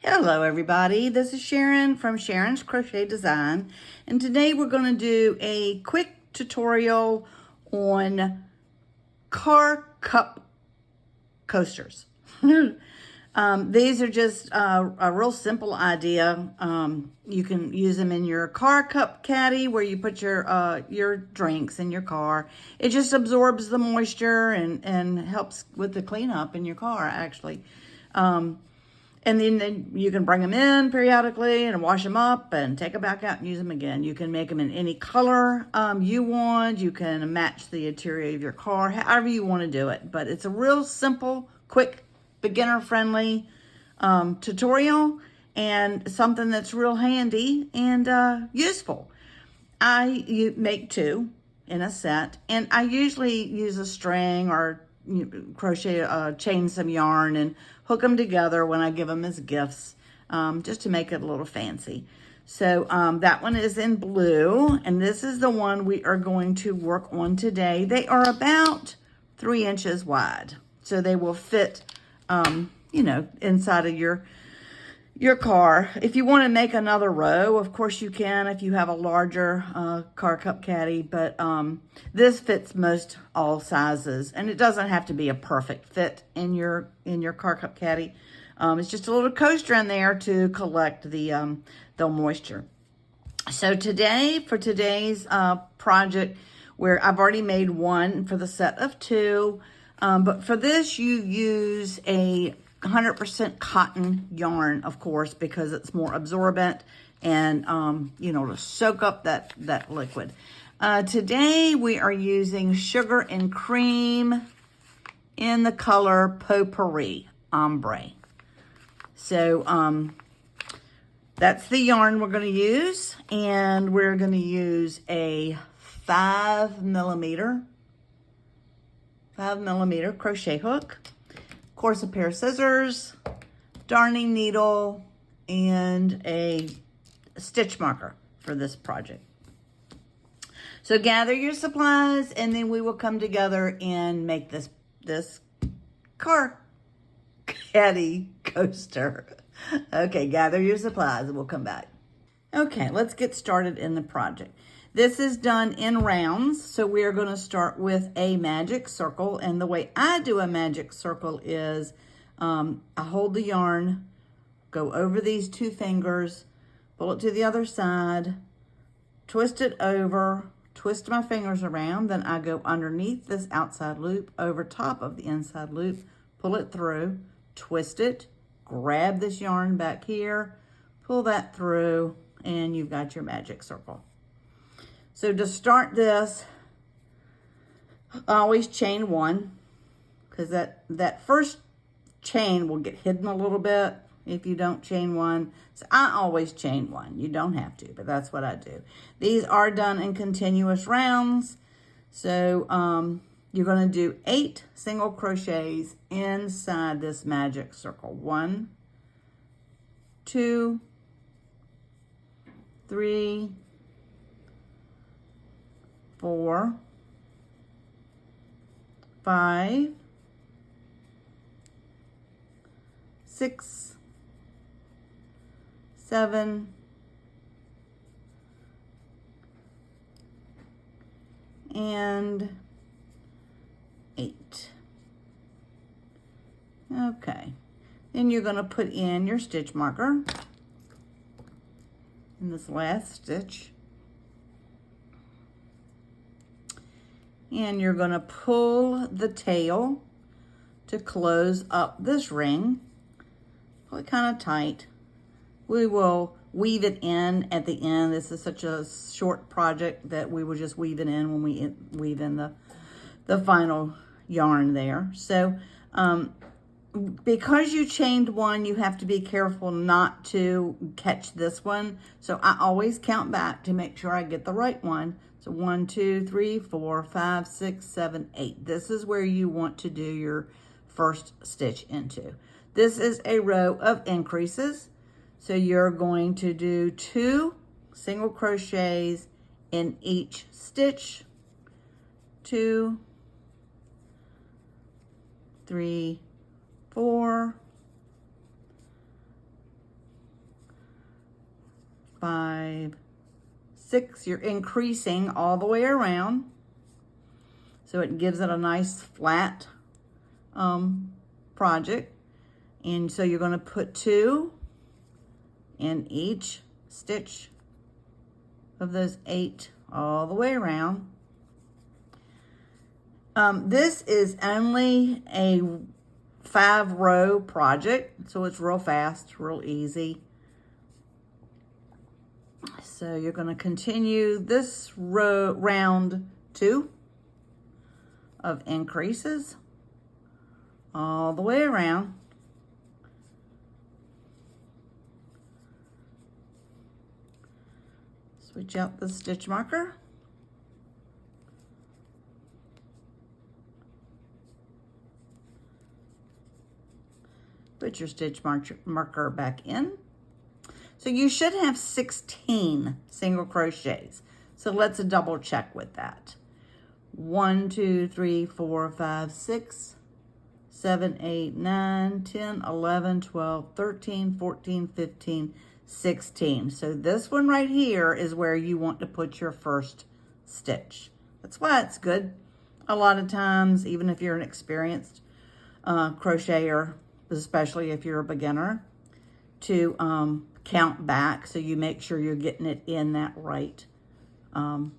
Hello everybody, this is Sharon from Sharon's Crochet Design, and today we're going to do a quick tutorial on car cup coasters. These are just a real simple idea. You can use them in your car cup caddy where you put your drinks in your car. It just absorbs the moisture and helps with the cleanup in your car actually. And then you can bring them in periodically and wash them up and take them back out and use them again. You can make them in any color you want. You can match the interior of your car, however you want to do it. But it's a real simple, quick, beginner-friendly tutorial and something that's real handy and useful. I make two in a set, and I usually use a string or crochet, chain some yarn and hook them together when I give them as gifts, just to make it a little fancy. So that one is in blue, and this is the one we are going to work on today. They are about 3 inches wide, so they will fit, inside of your car. If you want to make another row, of course you can if you have a larger car cup caddy, but this fits most all sizes, and it doesn't have to be a perfect fit in your car cup caddy. It's just a little coaster in there to collect the moisture. So for today's project, where I've already made one for the set of 2, but for this you use a 100% cotton yarn, of course, because it's more absorbent and, to soak up that liquid. Today we are using Sugar and Cream in the color Potpourri Ombre. So that's the yarn we're going to use, and we're going to use a 5 millimeter crochet hook. Of course, a pair of scissors, darning needle, and a stitch marker for this project. So gather your supplies, and then we will come together and make this car caddy coaster. Okay, gather your supplies and we'll come back. Okay, let's get started in the project. This is done in rounds, so we are going to start with a magic circle. And the way I do a magic circle is I hold the yarn, go over these 2 fingers, pull it to the other side, twist it over, twist my fingers around, then I go underneath this outside loop, over top of the inside loop, pull it through, twist it, grab this yarn back here, pull that through, and you've got your magic circle. So to start this, I always chain 1, because that first chain will get hidden a little bit if you don't chain 1. So I always chain 1. You don't have to, but that's what I do. These are done in continuous rounds. So you're going to do 8 single crochets inside this magic circle. 1, 2, 3, 4, 5, 6, 7, and 8. Okay, then you're going to put in your stitch marker in this last stitch. And you're going to pull the tail to close up this ring. Pull it kind of tight. We will weave it in at the end. This is such a short project that we will just weave it in when we weave in the final yarn there. So because you chained 1, you have to be careful not to catch this one. So I always count back to make sure I get the right one. So 1, 2, 3, 4, 5, 6, 7, 8. This is where you want to do your first stitch into. This is a row of increases. So you're going to do 2 single crochets in each stitch. 2, 3, 4, 5, 6. You're increasing all the way around, so it gives it a nice flat project. And so you're going to put 2 in each stitch of those 8 all the way around. This is only a 5-row project, so it's real fast, real easy. So you're going to continue this round 2 of increases all the way around. Switch out the stitch marker. Put your stitch marker back in. So you should have 16 single crochets. So let's double check with that. 1, 2, 3, 4, 5, 6, 7, 8, 9, 10, 11, 12, 13, 14, 15, 16. So this one right here is where you want to put your first stitch. That's why it's good a lot of times, even if you're an experienced crocheter, especially if you're a beginner, to count back so you make sure you're getting it in that right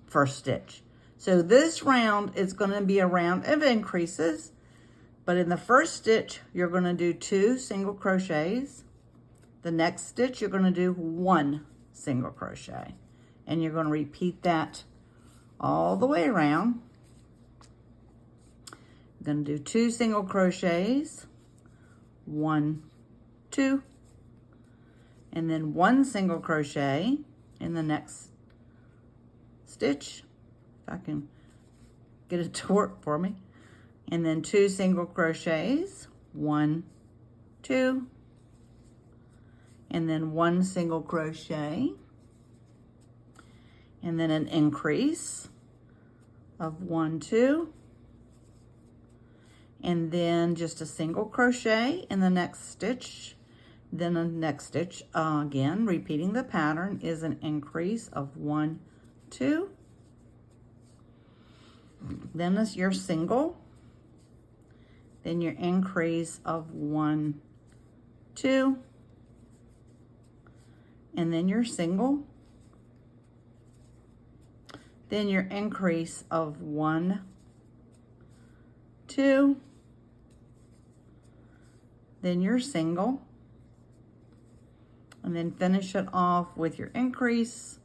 first stitch. So this round is going to be a round of increases, but in the first stitch you're going to do 2 single crochets. The next stitch you're going to do 1 single crochet, and you're going to repeat that all the way around. You're going to do 2 single crochets, 1, 2, and then 1 single crochet in the next stitch, if I can get it to work for me, and then 2 single crochets, 1, 2, and then 1 single crochet, and then an increase of 1, 2, and then just a single crochet in the next stitch. Then the next stitch, again, repeating the pattern, is an increase of 1, 2. Then is your single. Then your increase of 1, 2. And then your single. Then your increase of 1, 2. Then your single. And then finish it off with your increase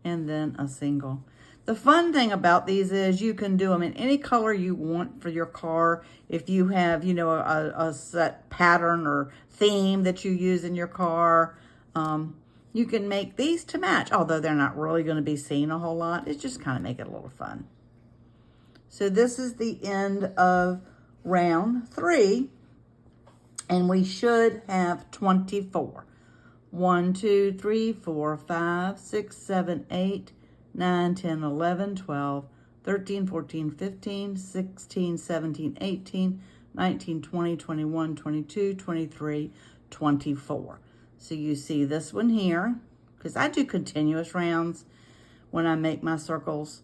and then a single. The fun thing about these is you can do them in any color you want for your car. If you have, you know, a set pattern or theme that you use in your car, you can make these to match, although they're not really going to be seen a whole lot. It's just kind of make it a little fun. So this is the end of round 3, and we should have 24. 1, 2, 3, 4, 5, 6, 7, 8, 9, 10, 11, 12, 13, 14, 15, 16, 17, 18, 19, 20, 21, 22, 23, 24. So you see this one here, because I do continuous rounds when I make my circles.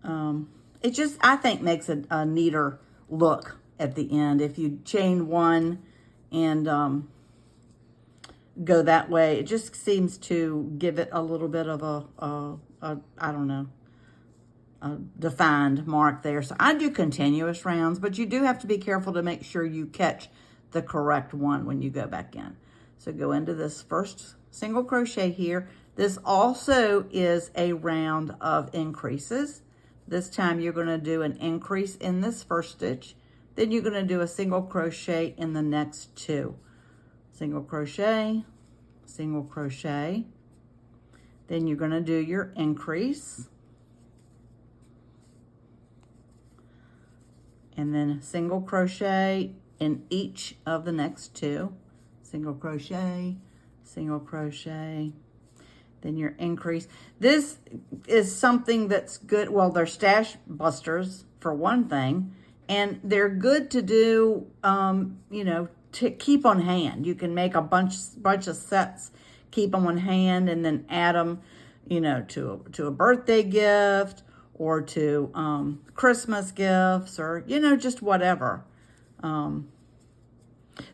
It just, I think, makes a neater look at the end. If you chain one and go that way, it just seems to give it a little bit of a I don't know, a defined mark there. So I do continuous rounds, but you do have to be careful to make sure you catch the correct one when you go back in. So go into this first single crochet here. This also is a round of increases. This time you're going to do an increase in this first stitch. Then you're going to do a single crochet in the next 2. Single crochet, single crochet. Then you're going to do your increase. And then single crochet in each of the next 2. Single crochet, single crochet. Then your increase. This is something that's good. Well, they're stash busters for one thing, and they're good to do, you know, to keep on hand. You can make a bunch of sets, keep them on hand and then add them, you know, to a birthday gift or to Christmas gifts, or, you know, just whatever.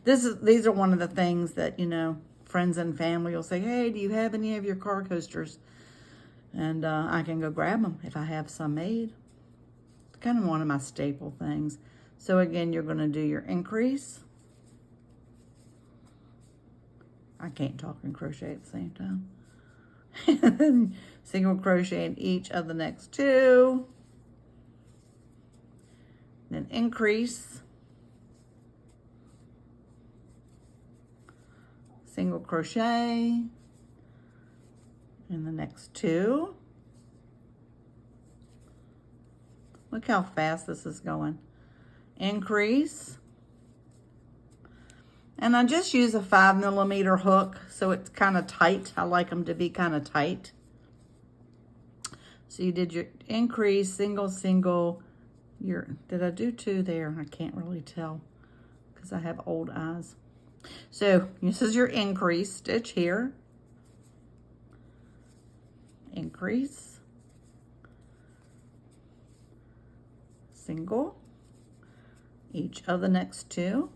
These are one of the things that, you know, friends and family will say, hey, do you have any of your car coasters? And I can go grab them if I have some made. It's kind of one of my staple things. So again, you're going to do your increase. I can't talk and crochet at the same time. And then single crochet in each of the next 2. Then increase. Single crochet in the next 2. Look how fast this is going. Increase. And I just use a 5mm hook, so it's kind of tight. I like them to be kind of tight. So you did your increase, single, single. Did I do 2 there? I can't really tell because I have old eyes. So this is your increase stitch here. Increase. Single. Each of the next 2.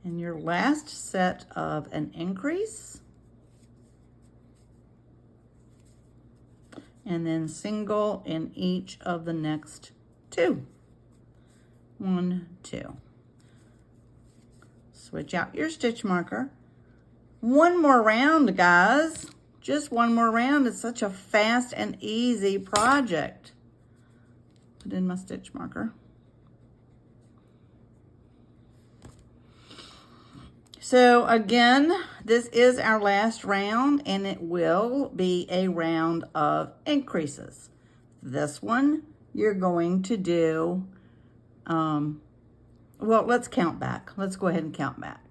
And your last set of an increase. And then single in each of the next 2. 1, 2. Switch out your stitch marker. One more round, guys. Just one more round. It's such a fast and easy project. Put in my stitch marker. So again, this is our last round, and it will be a round of increases. This one, you're going to do, well, let's count back. Let's go ahead and count back.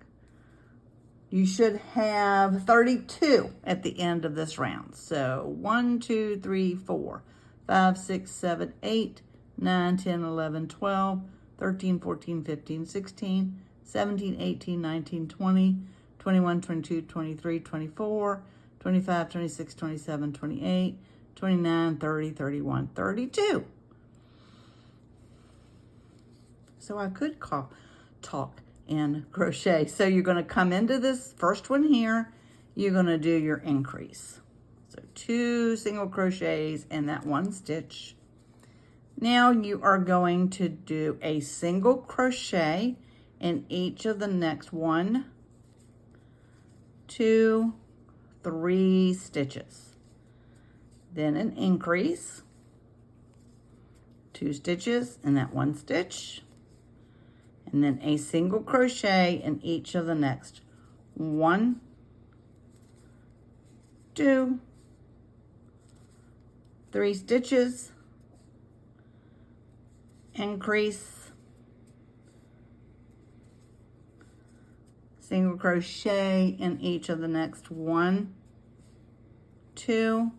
You should have 32 at the end of this round. So 1, 2, 3, 4, 5, 6, 7, 8, 9, 10, 11, 12, 13, 14, 15, 16, 17, 18, 19, 20, 21, 22, 23, 24, 25, 26, 27, 28, 29, 30, 31, 32. So I could talk and crochet. So you're going to come into this first one here. You're going to do your increase. So 2 single crochets in that 1 stitch. Now you are going to do a single crochet in each of the next 1, 2, 3 stitches. Then an increase, 2 stitches in that 1 stitch, and then a single crochet in each of the next 1, 2, 3 stitches, increase, single crochet in each of the next 1, 2,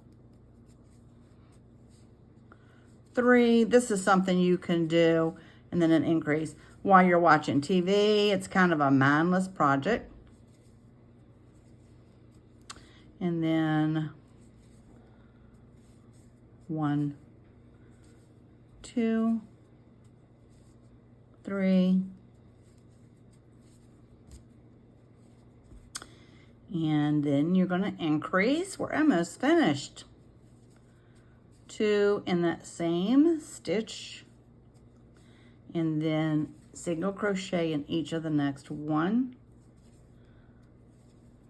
3. This is something you can do, and then an increase while you're watching TV. It's kind of a mindless project. And then 1, 2, 3. And then you're going to increase. We're almost finished. 2 in that same stitch. And then single crochet in each of the next 1,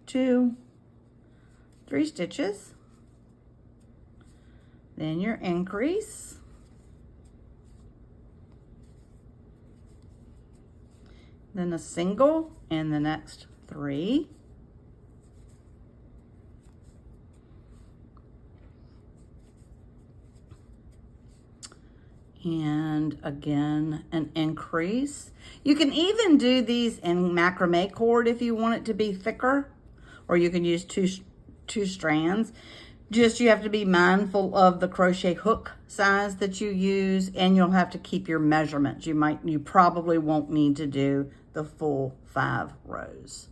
2, 3 stitches. Then your increase. Then a single in the next 3. And again, an increase. You can even do these in macrame cord if you want it to be thicker, or you can use two strands. Just you have to be mindful of the crochet hook size that you use, and you'll have to keep your measurements. You probably won't need to do the full 5 rows.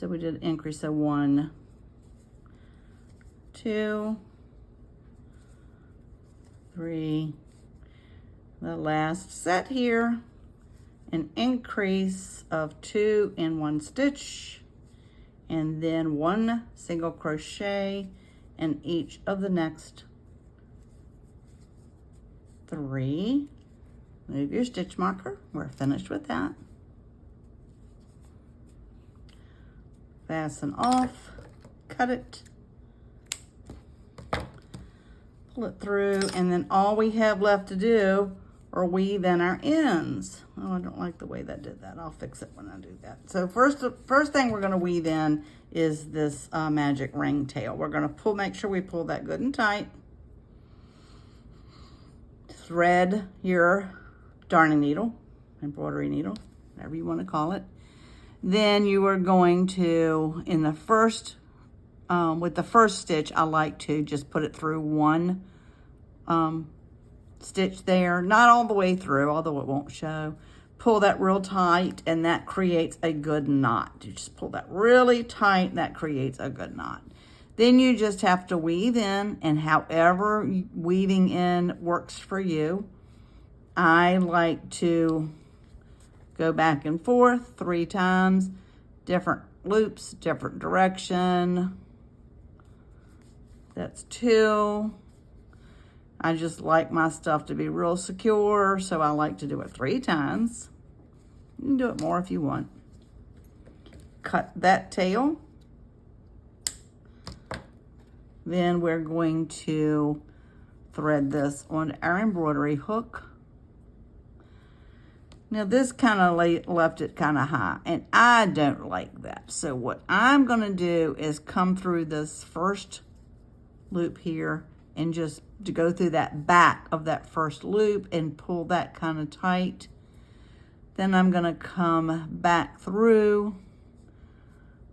So we did increase of 1, 2, 3. The last set here, an increase of 2 in 1 stitch, and then 1 single crochet in each of the next 3. Move your stitch marker. We're finished with that. Fasten off, cut it, pull it through, and then all we have left to do are weave in our ends. Oh, I don't like the way that did that. I'll fix it when I do that. So first thing we're going to weave in is this magic ring tail. We're going to make sure we pull that good and tight. Thread your darning needle, embroidery needle, whatever you want to call it. Then you are going to, in the first, with the first stitch, I like to just put it through 1 stitch there, not all the way through, although it won't show. Pull that real tight, and that creates a good knot. You just pull that really tight, that creates a good knot. Then you just have to weave in, and however weaving in works for you. I like to go back and forth 3 times, different loops, different direction. That's 2. I just like my stuff to be real secure, so I like to do it 3 times. You can do it more if you want. Cut that tail. Then we're going to thread this on our embroidery hook. Now this kind of left it kind of high, and I don't like that. So what I'm going to do is come through this first loop here and just to go through that back of that first loop and pull that kind of tight. Then I'm going to come back through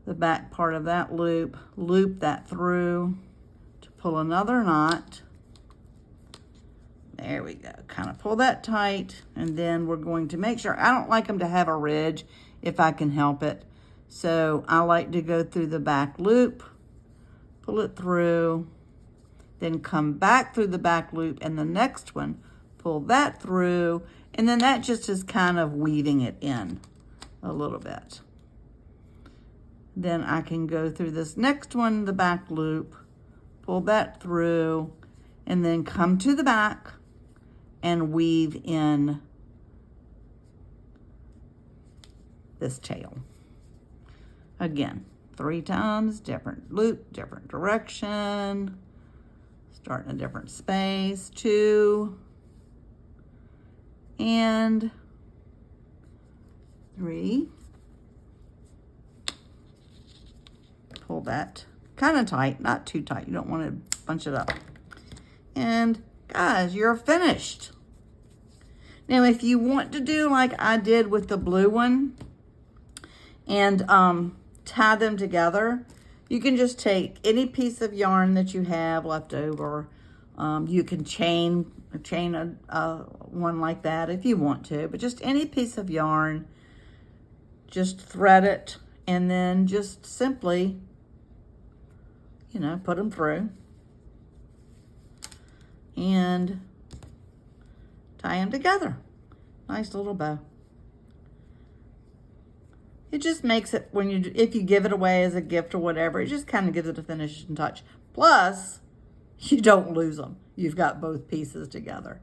the back part of that loop, loop that through to pull another knot. There we go. Kind of pull that tight, and then we're going to make sure, I don't like them to have a ridge if I can help it. So I like to go through the back loop, pull it through, then come back through the back loop and the next one, pull that through, and then that just is kind of weaving it in a little bit. Then I can go through this next one, the back loop, pull that through, and then come to the back and weave in this tail. Again, 3 times, different loop, different direction, start in a different space, 2, and 3. Pull that kind of tight, not too tight. You don't want to bunch it up. And guys, you're finished. Now, if you want to do like I did with the blue one and tie them together, you can just take any piece of yarn that you have left over. You can chain one like that if you want to, but just any piece of yarn, just thread it and then just simply, you know, put them through and tie them together. Nice little bow. It just makes it, if you give it away as a gift or whatever, it just kind of gives it a finishing touch. Plus, you don't lose them. You've got both pieces together.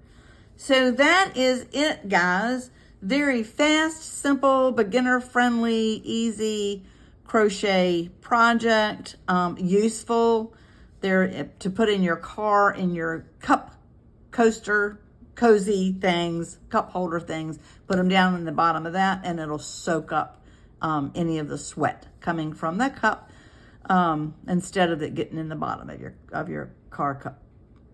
So that is it, guys. Very fast, simple, beginner-friendly, easy crochet project. Useful. They're to put in your car, in your cup coaster, cozy things, cup holder things. Put them down in the bottom of that, and it'll soak up any of the sweat coming from the cup instead of it getting in the bottom of your car cup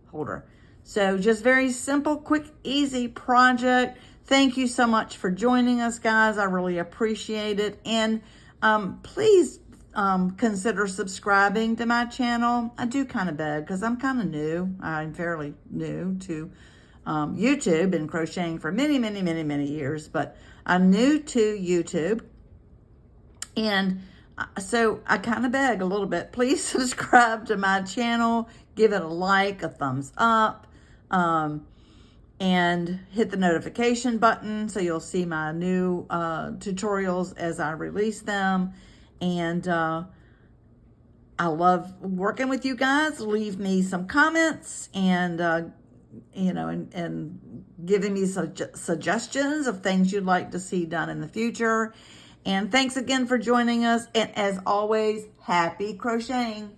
holder. So just very simple, quick, easy project. Thank you so much for joining us, guys. I really appreciate it. And please consider subscribing to my channel. I do kind of beg because I'm kind of new. I'm fairly new to YouTube and crocheting for many, many, many, many years, but I'm new to YouTube. And So I kind of beg a little bit. Please subscribe to my channel, give it a like, a thumbs up, and hit the notification button so you'll see my new tutorials as I release them. And I love working with you guys. Leave me some comments and and giving me suggestions of things you'd like to see done in the future. And thanks again for joining us. And as always, happy crocheting.